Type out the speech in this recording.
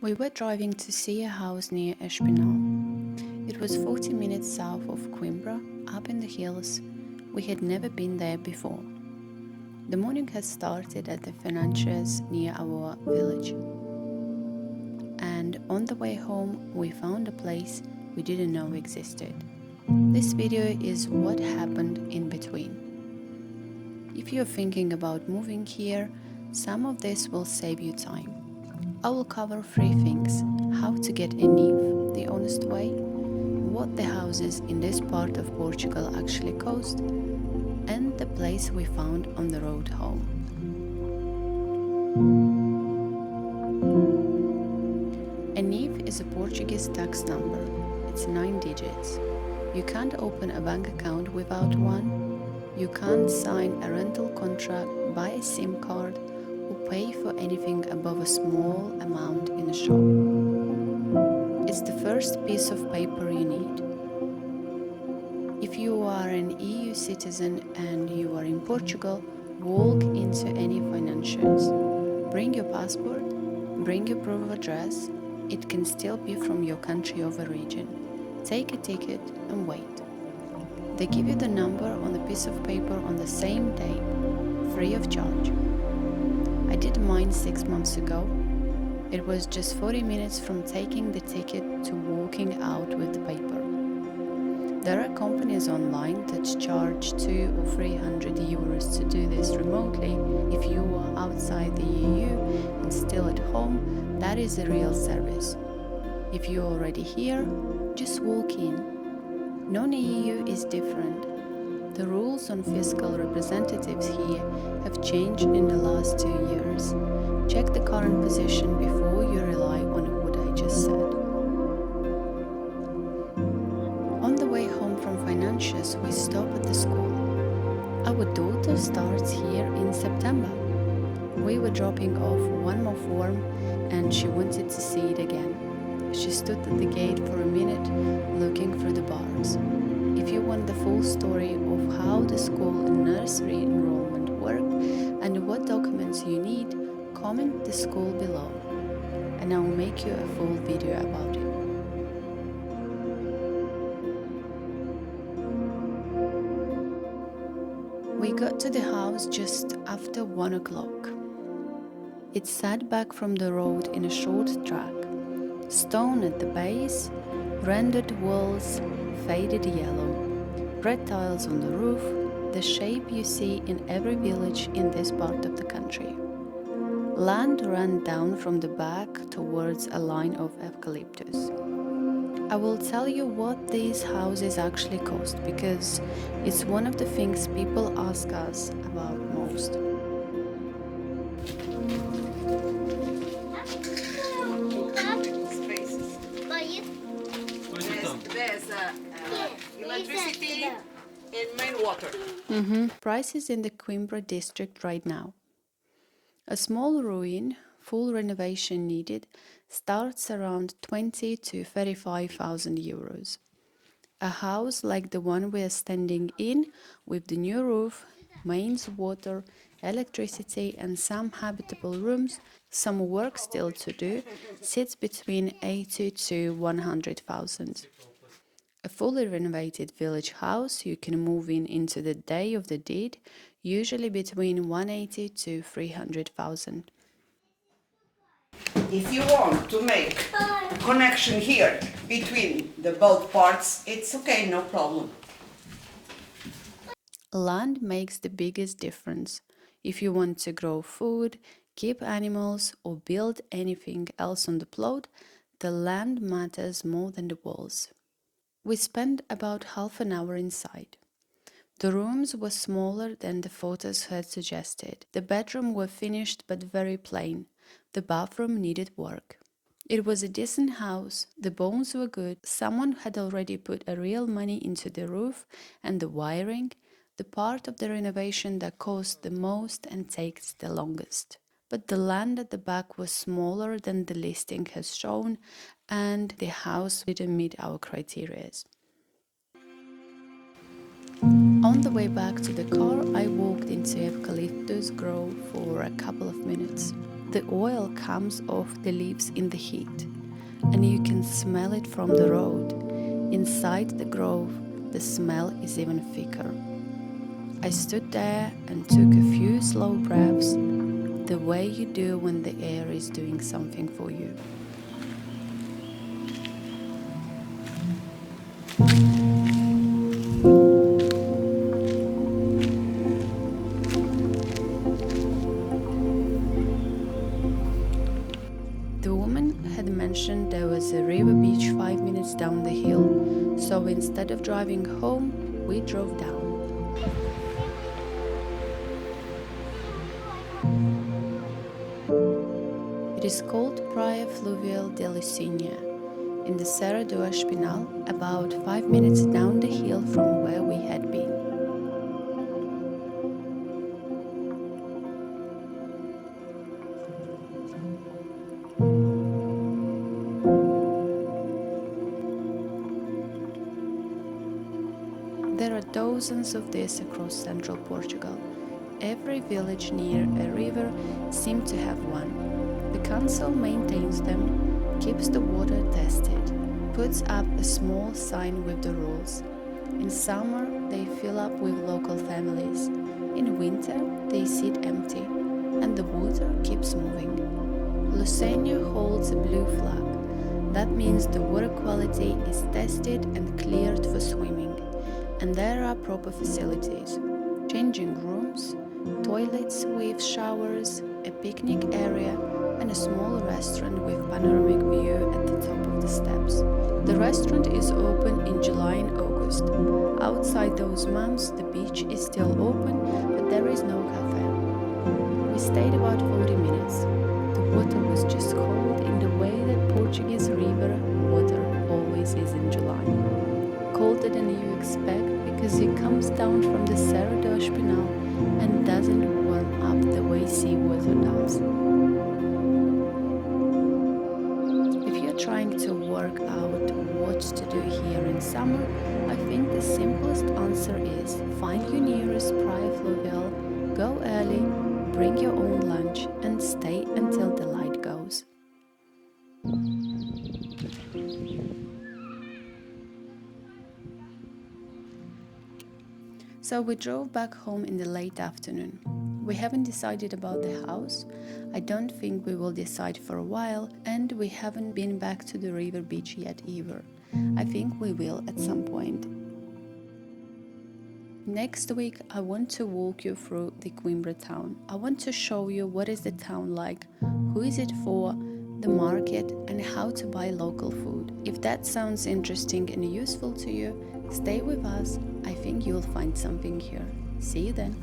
We were driving to see a house near Espinhal. It was 40 minutes south of Coimbra, up in the hills. We had never been there before. The morning had started at the financiers near our village. And on the way home, we found a place we didn't know existed. This video is what happened in between. If you're thinking about moving here, some of this will save you time. I will cover 3 things: how to get a NIF the honest way, what the houses in this part of Portugal actually cost, and the place we found on the road home. A NIF is a Portuguese tax number. It's 9 digits. You can't open a bank account without one. You can't sign a rental contract, buy a SIM card, or pay for anything above a small amount in a shop. It's the first piece of paper you need. If you are an EU citizen and you are in Portugal, walk into any financiers. Bring your passport, bring your proof of address. It can still be from your country of origin. Take a ticket and wait. They give you the number on a piece of paper on the same day, free of charge. I did mine 6 months ago. It was just 40 minutes from taking the ticket to walking out with the paper. There are companies online that charge 200 or 300 euros to do this remotely. If you are outside the EU and still at home, that is a real service. If you're already here, just walk in. Non-EU is different. The rules on fiscal representatives here have changed in the last 2 years. Check the current position before you rely on what I just said. On the way home from financiers, we stop at the school. Our daughter starts here in September. We were dropping off one more form and she wanted to see it again. She stood at the gate for a minute, looking through the bars. If you want the full story of how the school and nursery enrollment work and what documents you need, comment the school below, and I will make you a full video about it. We got to the house just after 1 o'clock. It sat back from the road in a short track. Stone at the base, rendered walls, faded yellow, red tiles on the roof, the shape you see in every village in this part of the country. Land ran down from the back towards a line of eucalyptus. I will tell you what these houses actually cost because it's one of the things people ask us about most. There's electricity and main water. Prices in the Coimbra district right now. A small ruin, full renovation needed, starts around 20 to 35,000 euros. A house like the one we are standing in, with the new roof, mains, water, electricity and some habitable rooms, some work still to do, sits between 80 to 100,000. A fully renovated village house you can move in into the day of the deed, usually between 180 to 300,000. If you want to make connection here between the both parts, it's okay, no problem. Land makes the biggest difference. If you want to grow food, keep animals or build anything else on the plot, the land matters more than the walls. We spent about half an hour inside. The rooms were smaller than the photos had suggested. The bedroom were finished but very plain. The bathroom needed work. It was a decent house, the bones were good, someone had already put a real money into the roof and the wiring, the part of the renovation that cost the most and takes the longest. But the land at the back was smaller than the listing has shown and the house didn't meet our criteria. On the way back to the car, I walked into eucalyptus grove for a couple of minutes. The oil comes off the leaves in the heat, and you can smell it from the road. Inside the grove, the smell is even thicker. I stood there and took a few slow breaths, the way you do when the air is doing something for you. The woman had mentioned there was a river beach 5 minutes down the hill, so instead of driving home, we drove down. It is called Praia Fluvial de Louçainha, in the Serra do Espinhal, about 5 minutes down the hill from where we had been. There are dozens of these across central Portugal. Every village near a river seems to have one. The council maintains them, keeps the water tested, puts up a small sign with the rules. In summer, they fill up with local families. In winter, they sit empty, and the water keeps moving. Louçainha holds a blue flag. That means the water quality is tested and cleared for swimming, and there are proper facilities, changing rooms, toilets with showers, a picnic area, and a small restaurant with panoramic view at the top of the steps. The restaurant is open in July and August. Outside those months, the beach is still open, but there is no cafe. We stayed about 40 minutes. The water was just cold in the way that Portuguese river water always is in July. Colder than you expect because it comes down from the Serra do Espinhal and doesn't warm up the way seawater does. If you're trying to work out what to do here in summer, I think the simplest answer is find your nearest Praia Fluvial, go early, bring your own lunch and stay until the light goes. So we drove back home in the late afternoon. We haven't decided about the house. I don't think we will decide for a while, and we haven't been back to the river beach yet either. I think we will at some point. Next week, I want to walk you through the Coimbra town. I want to show you what is the town like, who is it for, the market, and how to buy local food. If that sounds interesting and useful to you, stay with us. I think you'll find something here. See you then.